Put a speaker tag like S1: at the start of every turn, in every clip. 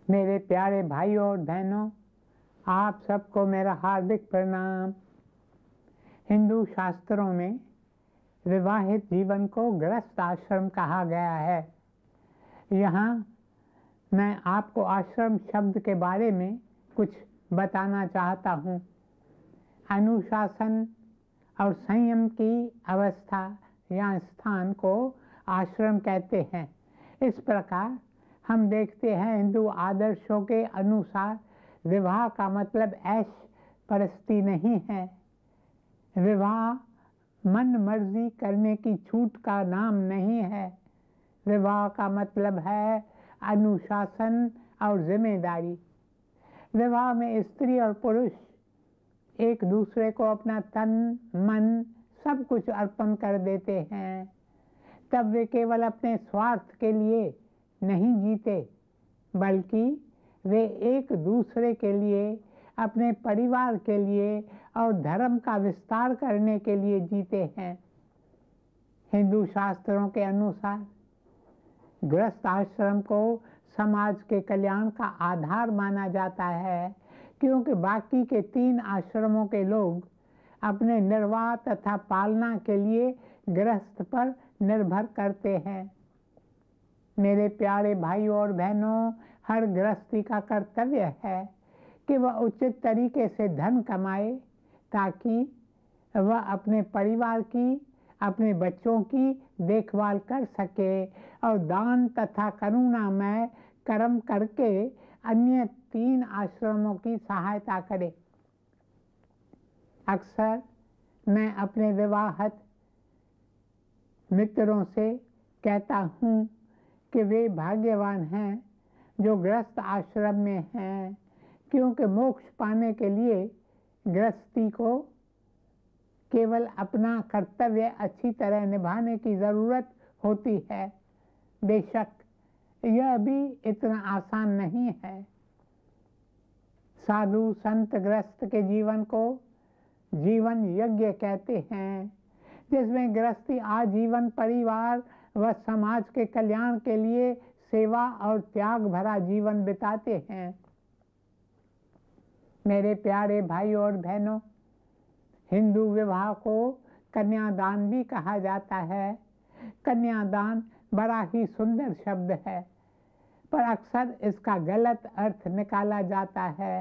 S1: मेरे प्यारे भाइयों और बहनों, आप सबको मेरा हार्दिक प्रणाम। हिंदू शास्त्रों में विवाहित जीवन को गृहस्थ आश्रम कहा गया है। यहाँ मैं आपको आश्रम शब्द के बारे में कुछ बताना चाहता हूँ। अनुशासन और संयम की अवस्था या स्थान को आश्रम कहते हैं। इस प्रकार हम देखते हैं हिंदू आदर्शों के अनुसार विवाह का मतलब ऐश परस्ती नहीं है। विवाह मन मर्जी करने की छूट का नाम नहीं है। विवाह का मतलब है अनुशासन और जिम्मेदारी। विवाह में स्त्री और पुरुष एक दूसरे को अपना तन मन सब कुछ अर्पण कर देते हैं। तब वे केवल अपने स्वार्थ के लिए नहीं जीते, बल्कि वे एक दूसरे के लिए, अपने परिवार के लिए और धर्म का विस्तार करने के लिए जीते हैं। हिंदू शास्त्रों के अनुसार गृहस्थ आश्रम को समाज के कल्याण का आधार माना जाता है, क्योंकि बाकी के 3 आश्रमों के लोग अपने निर्वाह तथा पालना के लिए गृहस्थ पर निर्भर करते हैं। मेरे प्यारे भाइयों और बहनों, हर गृहस्थी का कर्तव्य है कि वह उचित तरीके से धन कमाए, ताकि वह अपने परिवार की, अपने बच्चों की देखभाल कर सके और दान तथा करुणामय कर्म करके अन्य 3 आश्रमों की सहायता करे। अक्सर मैं अपने विवाहित मित्रों से कहता हूँ कि वे भाग्यवान हैं जो गृहस्थ आश्रम में हैं, क्योंकि मोक्ष पाने के लिए गृहस्थी को केवल अपना कर्तव्य अच्छी तरह निभाने की ज़रूरत होती है। बेशक यह भी इतना आसान नहीं है। साधु संत गृहस्थ के जीवन को जीवन यज्ञ कहते हैं, जिसमें गृहस्थी आजीवन परिवार व समाज के कल्याण के लिए सेवा और त्याग भरा जीवन बिताते हैं। मेरे प्यारे भाइयों और बहनों, हिंदू विवाह को कन्यादान भी कहा जाता है। कन्यादान बड़ा ही सुंदर शब्द है, पर अक्सर इसका गलत अर्थ निकाला जाता है।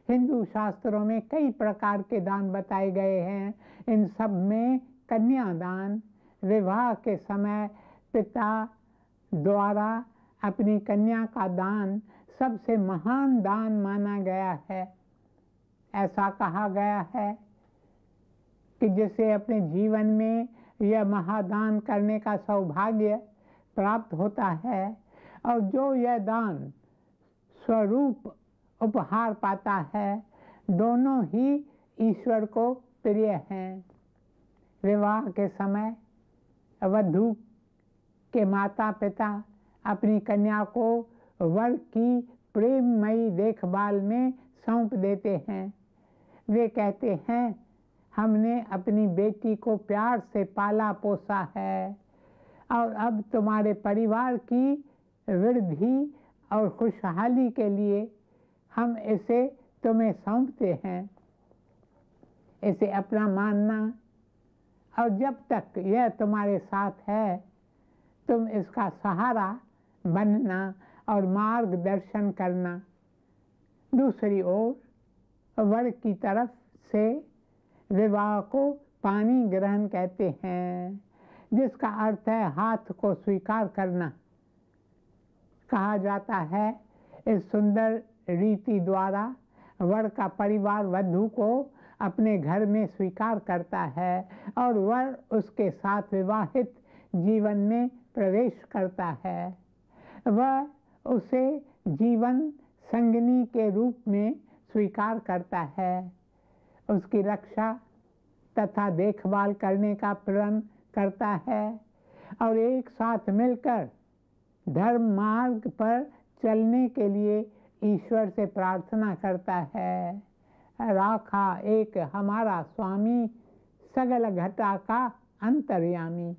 S1: हिंदू शास्त्रों में कई प्रकार के दान बताए गए हैं। इन सब में कन्यादान विवाह के समय पिता द्वारा अपनी कन्या का दान सबसे महान दान माना गया है। ऐसा कहा गया है कि जिसे अपने जीवन में यह महादान करने का सौभाग्य प्राप्त होता है और जो यह दान स्वरूप उपहार पाता है, दोनों ही ईश्वर को प्रिय हैं। विवाह के समय वधू के माता पिता अपनी कन्या को वर की प्रेममयी देखभाल में सौंप देते हैं। वे कहते हैं, हमने अपनी बेटी को प्यार से पाला पोसा है और अब तुम्हारे परिवार की वृद्धि और खुशहाली के लिए हम इसे तुम्हें सौंपते हैं। इसे अपना मानना और जब तक यह तुम्हारे साथ है तुम इसका सहारा बनना और मार्गदर्शन करना। दूसरी ओर वर की तरफ से विवाह को पानी ग्रहण कहते हैं, जिसका अर्थ है हाथ को स्वीकार करना। कहा जाता है, इस सुंदर रीति द्वारा वर का परिवार वधू को अपने घर में स्वीकार करता है और वर उसके साथ विवाहित जीवन में प्रवेश करता है। वह उसे जीवन संगिनी के रूप में स्वीकार करता है, उसकी रक्षा तथा देखभाल करने का प्रण करता है और एक साथ मिलकर धर्म मार्ग पर चलने के लिए ईश्वर से प्रार्थना करता है। राखा एक हमारा स्वामी, सगल घटा का अंतर्यामी।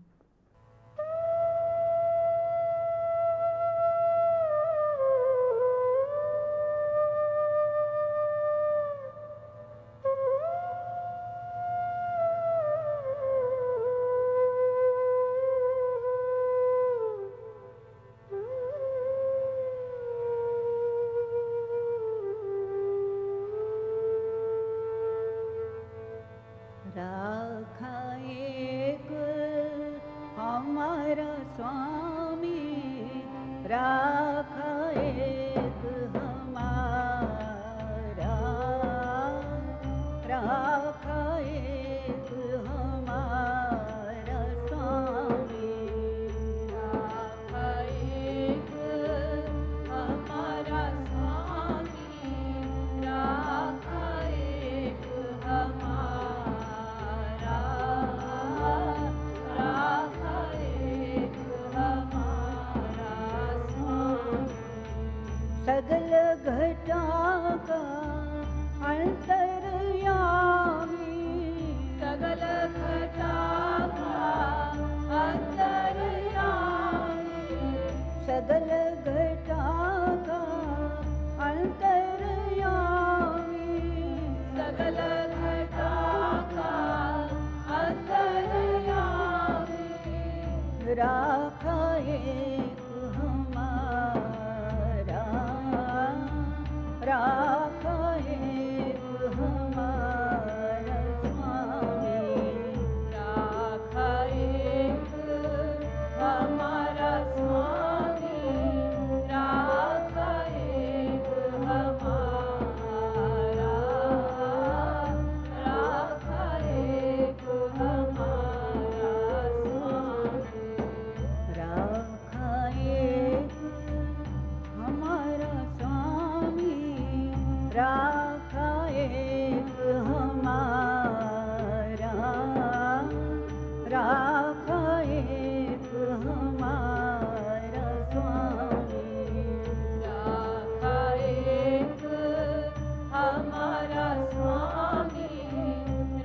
S2: राखा एक हमारा स्वामी, राखा एक हमारा, राखा एक हमारा स्वामी, राखा एक हमारा स्वामी, राखा एक हमारा, राखा एक हमारा स्वामी। सगल घटा का अंतर्यामी, सगल घटा का अंतर्यामी, सगल घटा का अंतर्यामी, सगल घटा का अंतर्यामी, राखा एक हमारा, राखा एक हमारा स्वामी, राखा एक हमारा स्वामी, राखा एक हमारा, राखा एक हमारा स्वामी, राखा एक हमारा स्वामी, राखा एक हमारा, राखा एक हमारा स्वामी, राखा एक हमारा स्वामी,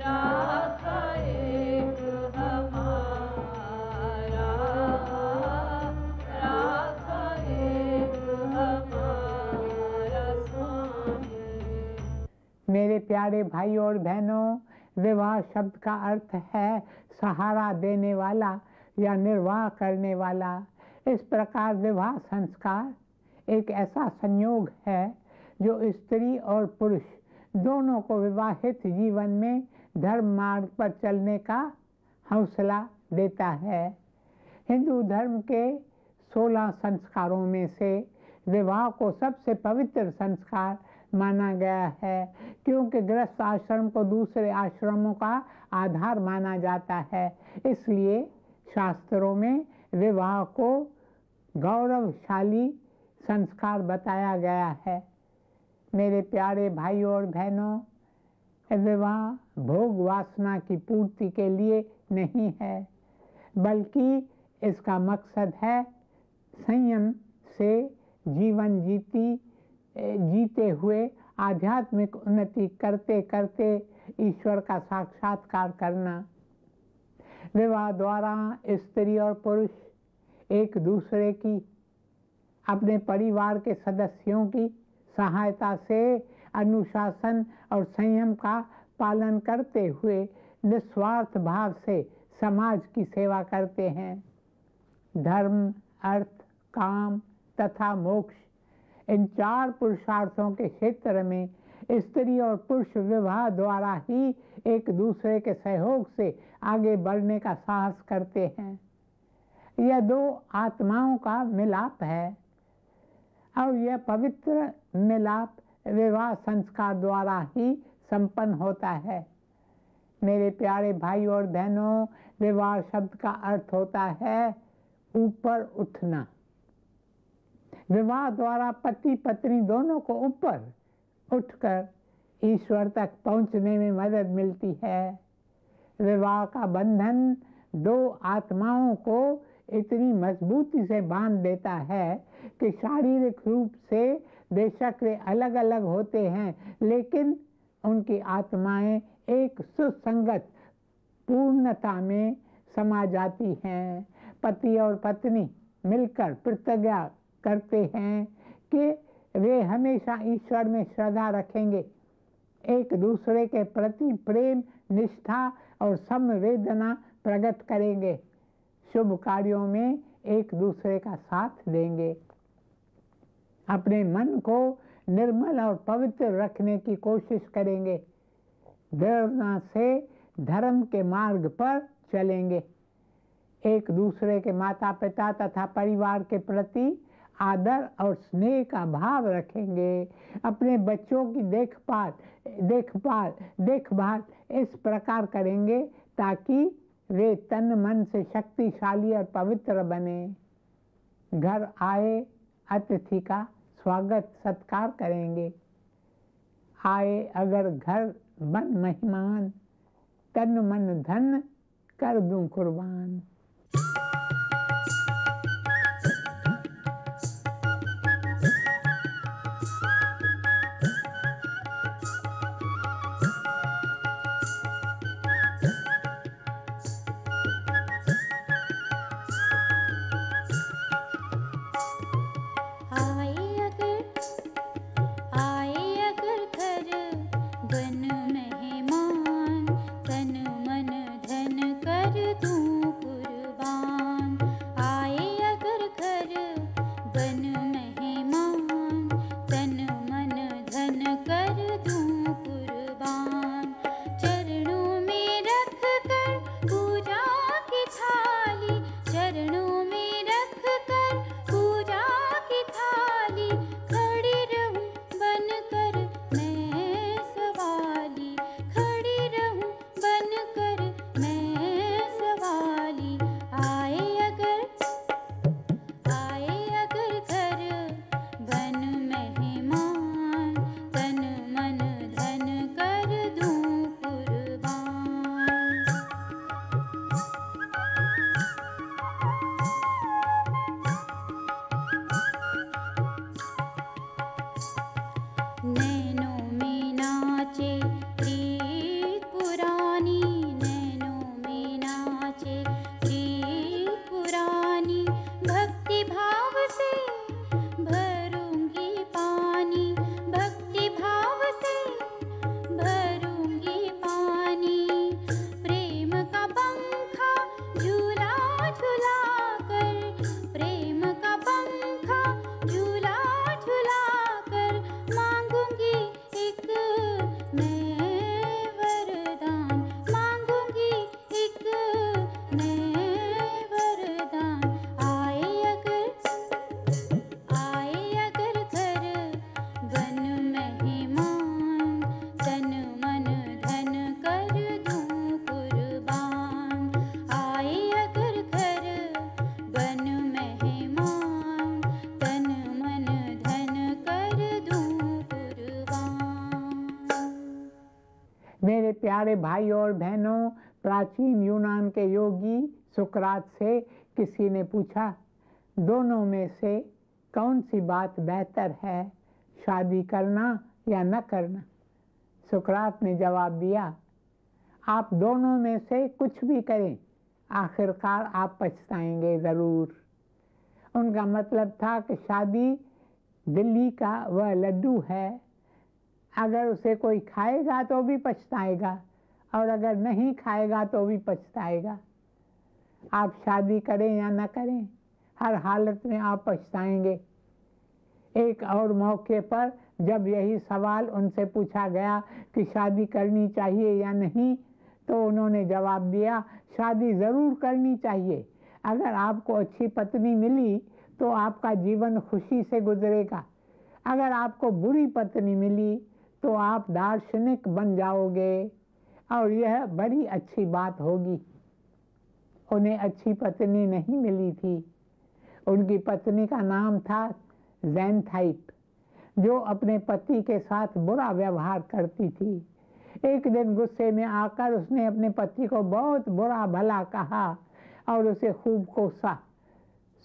S2: राखा एक हमारा, राखा एक हमारा स्वामी।
S1: मेरे प्यारे भाई और बहनों, विवाह शब्द का अर्थ है सहारा देने वाला या निर्वाह करने वाला। इस प्रकार विवाह संस्कार एक ऐसा संयोग है जो स्त्री और पुरुष दोनों को विवाहित जीवन में धर्म मार्ग पर चलने का हौसला देता है। हिंदू धर्म के 16 संस्कारों में से विवाह को सबसे पवित्र संस्कार माना गया है, क्योंकि गृहस्थ आश्रम को दूसरे आश्रमों का आधार माना जाता है। इसलिए शास्त्रों में विवाह को गौरवशाली संस्कार बताया गया है। मेरे प्यारे भाइयों और बहनों, विवाह भोग वासना की पूर्ति के लिए नहीं है, बल्कि इसका मकसद है संयम से जीवन जीते हुए आध्यात्मिक उन्नति करते करते ईश्वर का साक्षात्कार करना। विवाह द्वारा स्त्री और पुरुष एक दूसरे की, अपने परिवार के सदस्यों की सहायता से अनुशासन और संयम का पालन करते हुए निस्वार्थ भाव से समाज की सेवा करते हैं। धर्म, अर्थ, काम तथा मोक्ष, इन 4 पुरुषार्थों के क्षेत्र में स्त्री और पुरुष विवाह द्वारा ही एक दूसरे के सहयोग से आगे बढ़ने का साहस करते हैं। यह 2 आत्माओं का मिलाप है और यह पवित्र मिलाप विवाह संस्कार द्वारा ही संपन्न होता है। मेरे प्यारे भाई और बहनों, विवाह शब्द का अर्थ होता है ऊपर उठना। विवाह द्वारा पति पत्नी दोनों को ऊपर उठकर ईश्वर तक पहुंचने में मदद मिलती है। विवाह का बंधन 2 आत्माओं को इतनी मजबूती से बांध देता है कि शारीरिक रूप से बेशक वे अलग अलग होते हैं, लेकिन उनकी आत्माएं एक सुसंगत पूर्णता में समा जाती हैं। पति और पत्नी मिलकर प्रतिज्ञा करते हैं कि वे हमेशा ईश्वर में श्रद्धा रखेंगे, एक दूसरे के प्रति प्रेम, निष्ठा और संवेदना प्रकट करेंगे, शुभ कार्यों में एक दूसरे का साथ देंगे, अपने मन को निर्मल और पवित्र रखने की कोशिश करेंगे, दृढ़ता से धर्म के मार्ग पर चलेंगे। एक दूसरे के माता पिता तथा परिवार के प्रति आदर और स्नेह का भाव रखेंगे। अपने बच्चों की देखभाल इस प्रकार करेंगे ताकि वे तन मन से शक्तिशाली और पवित्र बने। घर आए अतिथि का स्वागत सत्कार करेंगे। आए अगर घर बन मेहमान, तन मन धन कर दूं कुर्बान। मेरे प्यारे भाई और बहनों, प्राचीन यूनान के योगी सुकरात से किसी ने पूछा, दोनों में से कौन सी बात बेहतर है, शादी करना या न करना? सुकरात ने जवाब दिया, आप दोनों में से कुछ भी करें, आखिरकार आप पछताएंगे ज़रूर। उनका मतलब था कि शादी दिल्ली का वह लड्डू है, अगर उसे कोई खाएगा तो भी पछताएगा और अगर नहीं खाएगा तो भी पछताएगा। आप शादी करें या न करें, हर हालत में आप पछताएंगे। एक और मौके पर जब यही सवाल उनसे पूछा गया कि शादी करनी चाहिए या नहीं, तो उन्होंने जवाब दिया, शादी ज़रूर करनी चाहिए। अगर आपको अच्छी पत्नी मिली तो आपका जीवन खुशी से गुजरेगा। अगर आपको बुरी पत्नी मिली तो आप दार्शनिक बन जाओगे और यह बड़ी अच्छी बात होगी। उन्हें अच्छी पत्नी नहीं मिली थी। उनकी पत्नी का नाम था ज़ैंथाइप, जो अपने पति के साथ बुरा व्यवहार करती थी। एक दिन गुस्से में आकर उसने अपने पति को बहुत बुरा भला कहा और उसे खूब कोसा।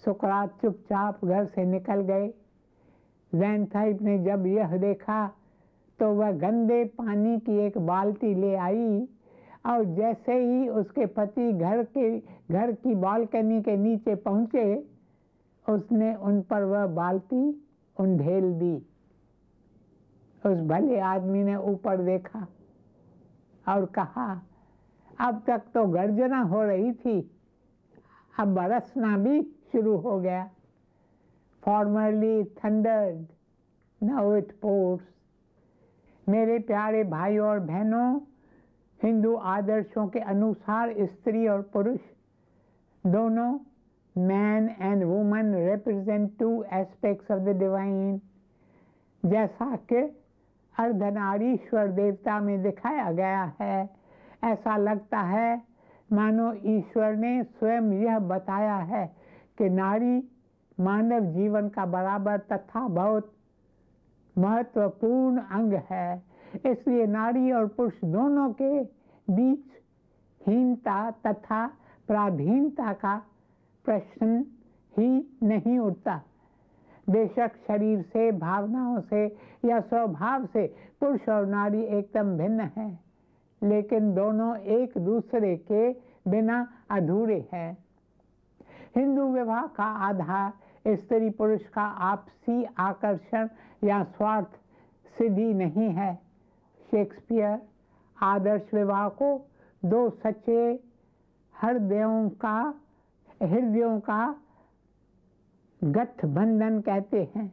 S1: सुकरात चुपचाप घर से निकल गए। ज़ैंथाइप ने जब यह देखा तो वह गंदे पानी की एक बाल्टी ले आई और जैसे ही उसके पति घर की बालकनी के नीचे पहुंचे, उसने उन पर वह बाल्टी उंडेल दी। उस भले आदमी ने ऊपर देखा और कहा, अब तक तो गर्जना हो रही थी, अब बरसना भी शुरू हो गया। Formerly thundered, now it pours। मेरे प्यारे भाई और बहनों, हिंदू आदर्शों के अनुसार स्त्री और पुरुष दोनों, man and woman, represent two aspects of the divine. जैसा कि अर्धनारीश्वर देवता में दिखाया गया है, ऐसा लगता है मानो ईश्वर ने स्वयं यह बताया है कि नारी मानव जीवन का बराबर तथा बहुत महत्वपूर्ण अंग है। इसलिए नारी और पुरुष दोनों के बीच हीनता तथा पराधीनता का प्रश्न ही नहीं उठता। बेशक शरीर से, भावनाओं से या स्वभाव से पुरुष और नारी एकदम भिन्न हैं, लेकिन दोनों एक दूसरे के बिना अधूरे हैं। हिंदू विवाह का आधार स्त्री पुरुष का आपसी आकर्षण या स्वार्थ सिद्धि नहीं है। शेक्सपियर आदर्श विवाह को दो सच्चे हृदयों का गठबंधन कहते हैं।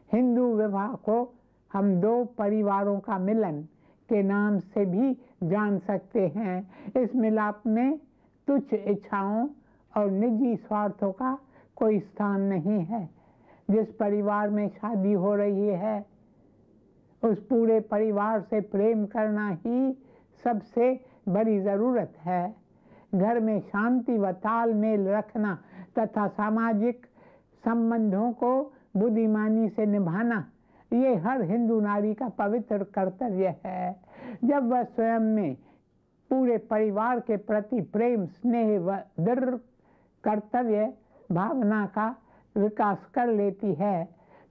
S1: हिंदू विवाह को हम दो परिवारों का मिलन के नाम से भी जान सकते हैं। इस मिलाप में तुच्छ इच्छाओं और निजी स्वार्थों का कोई स्थान नहीं है। जिस परिवार में शादी हो रही है, उस पूरे परिवार से प्रेम करना ही सबसे बड़ी जरूरत है। घर में शांति व तालमेल रखना तथा सामाजिक संबंधों को बुद्धिमानी से निभाना, ये हर हिंदू नारी का पवित्र कर्तव्य है। जब वह स्वयं में पूरे परिवार के प्रति प्रेम, स्नेह व दृढ़ कर्तव्य भावना का विकास कर लेती है,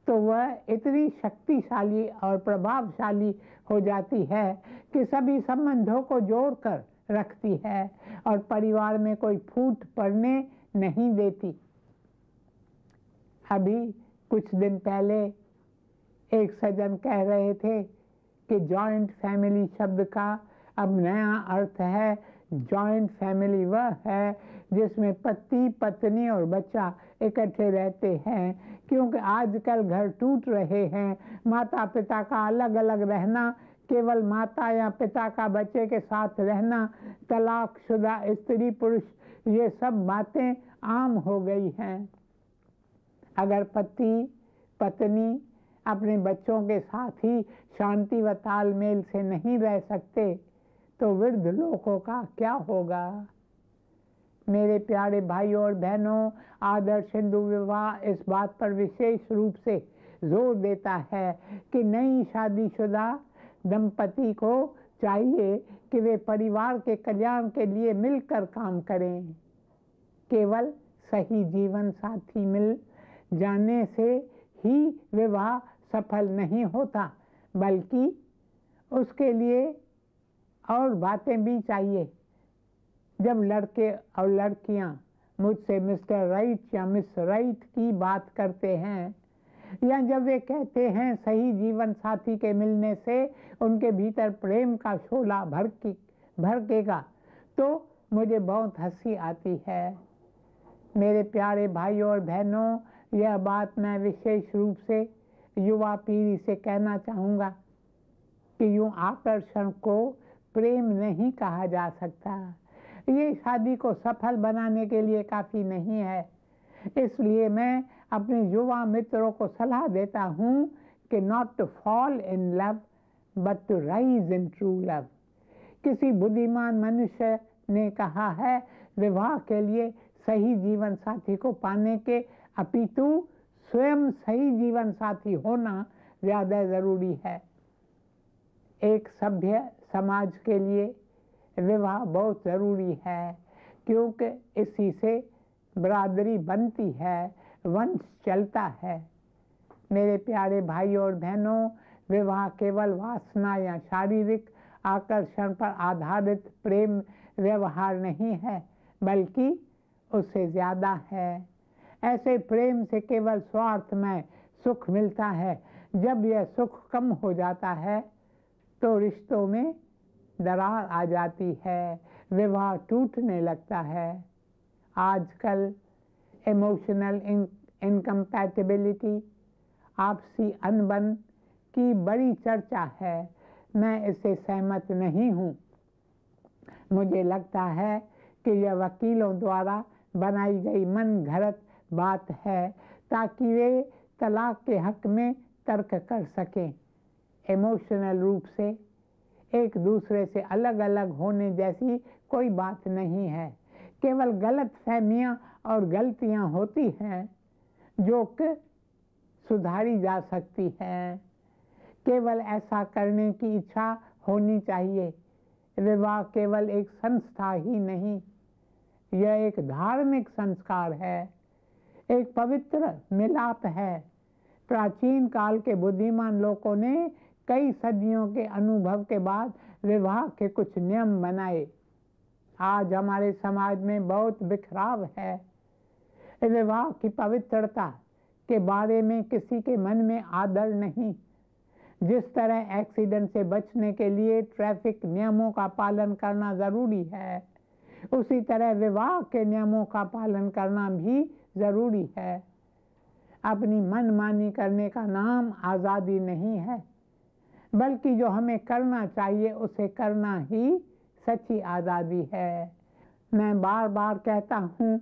S1: तो वह इतनी शक्तिशाली और प्रभावशाली हो जाती है कि सभी संबंधों को जोड़कर रखती है और परिवार में कोई फूट पड़ने नहीं देती। अभी कुछ दिन पहले एक सज्जन कह रहे थे कि जॉइंट फैमिली शब्द का अब नया अर्थ है। जॉइंट फैमिली वह है जिसमें पति, पत्नी और बच्चा इकट्ठे रहते हैं, क्योंकि आजकल घर टूट रहे हैं। माता पिता का अलग अलग रहना, केवल माता या पिता का बच्चे के साथ रहना, तलाकशुदा स्त्री पुरुष, ये सब बातें आम हो गई हैं। अगर पति पत्नी अपने बच्चों के साथ ही शांति व तालमेल से नहीं रह सकते, तो वृद्ध लोगों का क्या होगा। मेरे प्यारे भाइयों और बहनों, आदर्श हिंदू विवाह इस बात पर विशेष रूप से जोर देता है कि नई शादीशुदा दंपति को चाहिए कि वे परिवार के कल्याण के लिए मिलकर काम करें। केवल सही जीवन साथी मिल जाने से ही विवाह सफल नहीं होता, बल्कि उसके लिए और बातें भी चाहिए। जब लड़के और लड़कियां मुझसे मिस्टर राइट या मिस राइट की बात करते हैं, या जब वे कहते हैं सही जीवन साथी के मिलने से उनके भीतर प्रेम का शोला भड़केगा, तो मुझे बहुत हंसी आती है। मेरे प्यारे भाइयों और बहनों, यह बात मैं विशेष रूप से युवा पीढ़ी से कहना चाहूँगा कि यूँ आकर्षण को प्रेम नहीं कहा जा सकता। ये शादी को सफल बनाने के लिए काफ़ी नहीं है। इसलिए मैं अपने युवा मित्रों को सलाह देता हूँ कि not to fall in love but to rise in true love. किसी बुद्धिमान मनुष्य ने कहा है, विवाह के लिए सही जीवन साथी को पाने के अपितु स्वयं सही जीवन साथी होना ज़्यादा ज़रूरी है। एक सभ्य समाज के लिए विवाह बहुत ज़रूरी है, क्योंकि इसी से बरादरी बनती है, वंश चलता है। मेरे प्यारे भाइयों और बहनों, विवाह केवल वासना या शारीरिक आकर्षण पर आधारित प्रेम व्यवहार नहीं है, बल्कि उससे ज़्यादा है। ऐसे प्रेम से केवल स्वार्थ में सुख मिलता है। जब यह सुख कम हो जाता है तो रिश्तों में दरार आ जाती है, विवाह टूटने लगता है। आजकल इमोशनल इनकम्पैटिबिलिटी, आपसी अनबन की बड़ी चर्चा है। मैं इससे सहमत नहीं हूँ। मुझे लगता है कि यह वकीलों द्वारा बनाई गई मन घड़त बात है ताकि वे तलाक के हक में तर्क कर सकें। इमोशनल रूप से एक दूसरे से अलग अलग होने जैसी कोई बात नहीं है, केवल गलत फहमियाँ और गलतियाँ होती हैं जो कि सुधारी जा सकती हैं। केवल ऐसा करने की इच्छा होनी चाहिए। विवाह केवल एक संस्था ही नहीं, यह एक धार्मिक संस्कार है, एक पवित्र मिलाप है। प्राचीन काल के बुद्धिमान लोगों ने कई सदियों के अनुभव के बाद विवाह के कुछ नियम बनाए। आज हमारे समाज में बहुत बिखराव है। विवाह की पवित्रता के बारे में किसी के मन में आदर नहीं। जिस तरह एक्सीडेंट से बचने के लिए ट्रैफिक नियमों का पालन करना जरूरी है, उसी तरह विवाह के नियमों का पालन करना भी जरूरी है। अपनी मनमानी करने का नाम आज़ादी नहीं है, बल्कि जो हमें करना चाहिए उसे करना ही सच्ची आज़ादी है। मैं बार बार कहता हूँ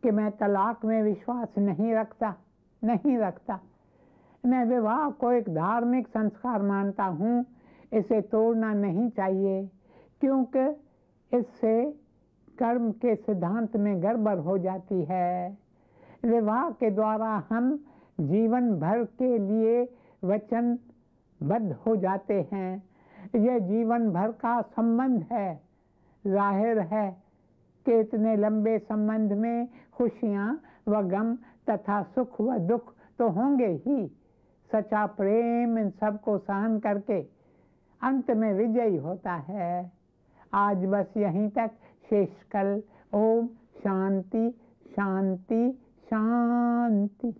S1: कि मैं तलाक में विश्वास नहीं रखता। मैं विवाह को एक धार्मिक संस्कार मानता हूँ। इसे तोड़ना नहीं चाहिए, क्योंकि इससे कर्म के सिद्धांत में गड़बड़ हो जाती है। विवाह के द्वारा हम जीवन भर के लिए वचनबद्ध हो जाते हैं। यह जीवन भर का संबंध है। जाहिर है कि इतने लंबे संबंध में खुशियाँ व गम तथा सुख व दुख तो होंगे ही। सच्चा प्रेम इन सबको सहन करके अंत में विजयी होता है। आज बस यहीं तक शेष कल। ओम शांति शांति शांति।